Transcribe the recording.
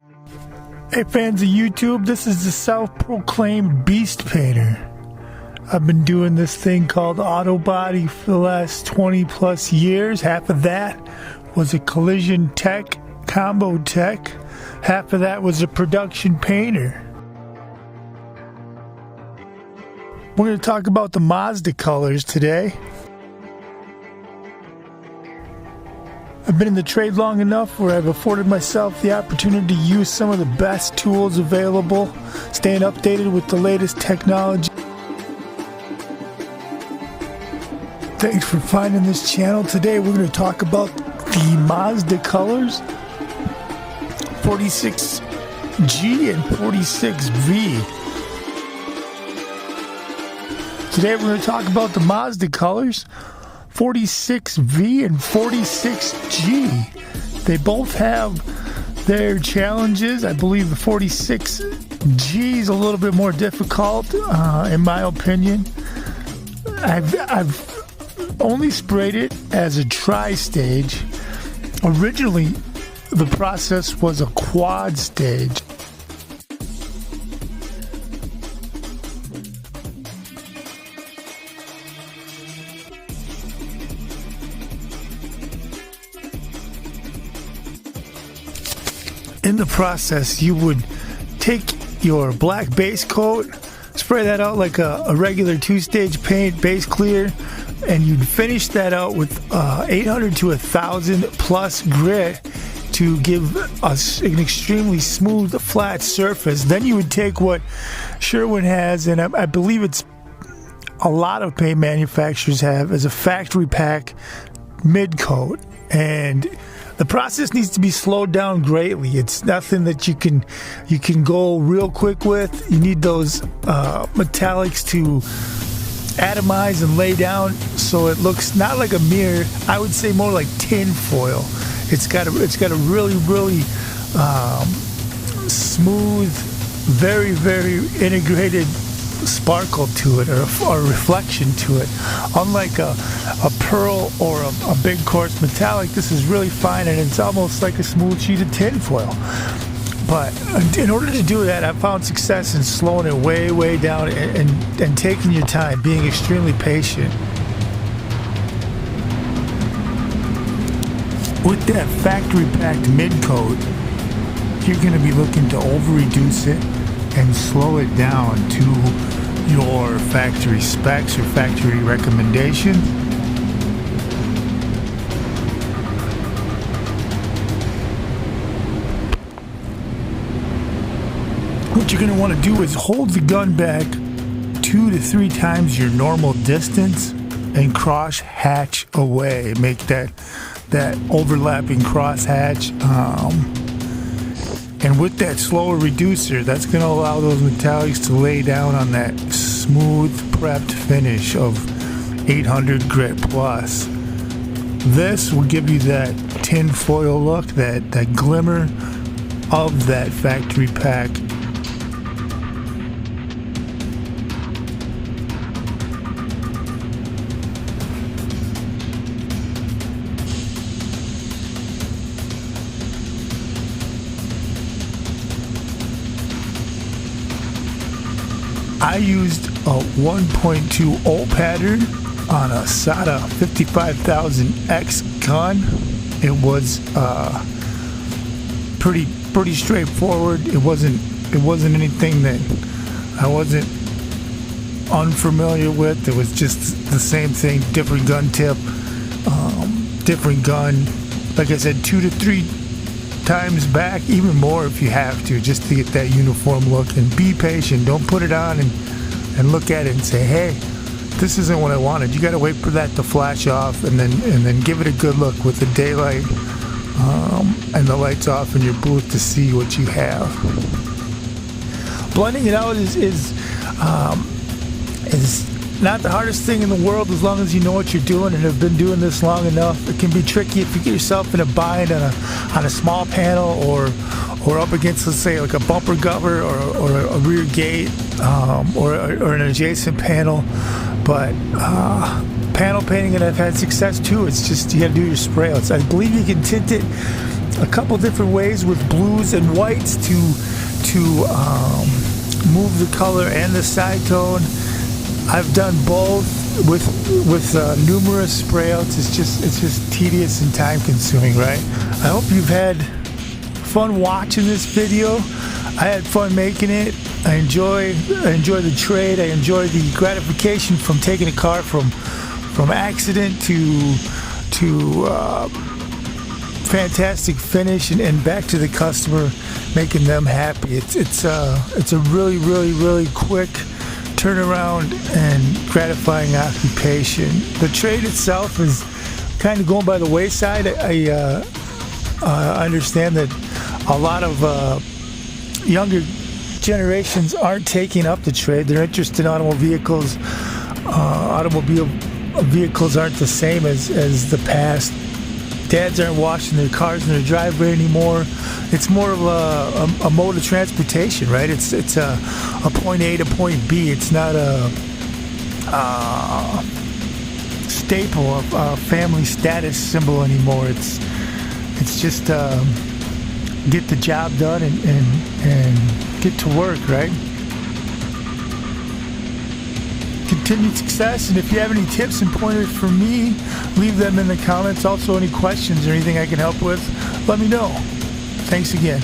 Hey fans of YouTube, this is the self-proclaimed beast painter. I've been doing this thing called Autobody for the last 20 plus years. Half of that was a collision tech, combo tech. Half of that was a production painter. We're going to talk about the Mazda colors today. I've been in the trade long enough where I've afforded myself the opportunity to use some of the best tools available, staying updated with the latest technology. Thanks for finding this channel. Today we're going to talk about the Mazda colors, 46G and 46V. Today we're going to talk about the Mazda colors, 46V and 46G. They both have their challenges. I believe the 46G is a little bit more difficult, in my opinion. I've only sprayed it as a tri-stage. Originally, the process was a quad stage. In the process, you would take your black base coat, spray that out like a regular two-stage paint, base clear, and you'd finish that out with 800 to 1,000 plus grit to give us an extremely smooth, flat surface. Then you would take what Sherwin has, and I believe it's a lot of paint manufacturers have, as a factory pack mid coat, and the process needs to be slowed down greatly. It's nothing that you can go real quick with. You need those metallics to atomize and lay down so it looks not like a mirror. I would say more like tin foil. It's got a really smooth, very integrated sparkle to it, or reflection to it. Unlike a pearl or a big coarse metallic, this is really fine and it's almost like a smooth sheet of tin foil. But in order to do that, I found success in slowing it way down and taking your time, being extremely patient. With that factory packed mid coat, you're going to be looking to over reduce it and slow it down to your factory specs or factory recommendation. What you're going to want to do is hold the gun back 2 to 3 times your normal distance and cross hatch away. Make that overlapping cross hatch. And with that slower reducer, that's going to allow those metallics to lay down on that smooth prepped finish of 800 grit plus. This will give you that tin foil look, that glimmer of that factory pack. I used a 1.2 O pattern on a Sata 55,000X gun. It was pretty straightforward. It wasn't anything that I wasn't unfamiliar with. It was just the same thing, different gun tip, different gun. Like I said, 2 to 3 times back, even more if you have to, just to get that uniform look. And be patient. Don't put it on and look at it and say, hey, this isn't what I wanted. You got to wait for that to flash off and then give it a good look with the daylight and the lights off in your booth to see what you have. Blending it out is not the hardest thing in the world, as long as you know what you're doing and have been doing this long enough. It can be tricky if you get yourself in a bind on a small panel or up against, let's say, like a bumper cover or a rear gate, or an adjacent panel. But panel painting, and I've had success too. It's just you got to do your spray outs. I believe you can tint it a couple different ways with blues and whites to move the color and the side tone. I've done both with numerous spray outs. It's just tedious and time consuming, right? I hope you've had fun watching this video. I had fun making it. I enjoy the trade. I enjoy the gratification from taking a car from accident to fantastic finish and back to the customer, making them happy. It's a really quick turnaround and gratifying occupation. The trade itself is kind of going by the wayside. I understand that a lot of younger generations aren't taking up the trade. They're interested in automobile vehicles. Automobile vehicles aren't the same as the past. Dads aren't washing their cars in their driveway anymore. It's more of a mode of transportation, right? It's a point A to point B. It's not a staple of family status symbol anymore. It's just get the job done and get to work, right? Continued success, and if you have any tips and pointers for me, leave them in the comments. Also, any questions or anything I can help with, let me know. Thanks again.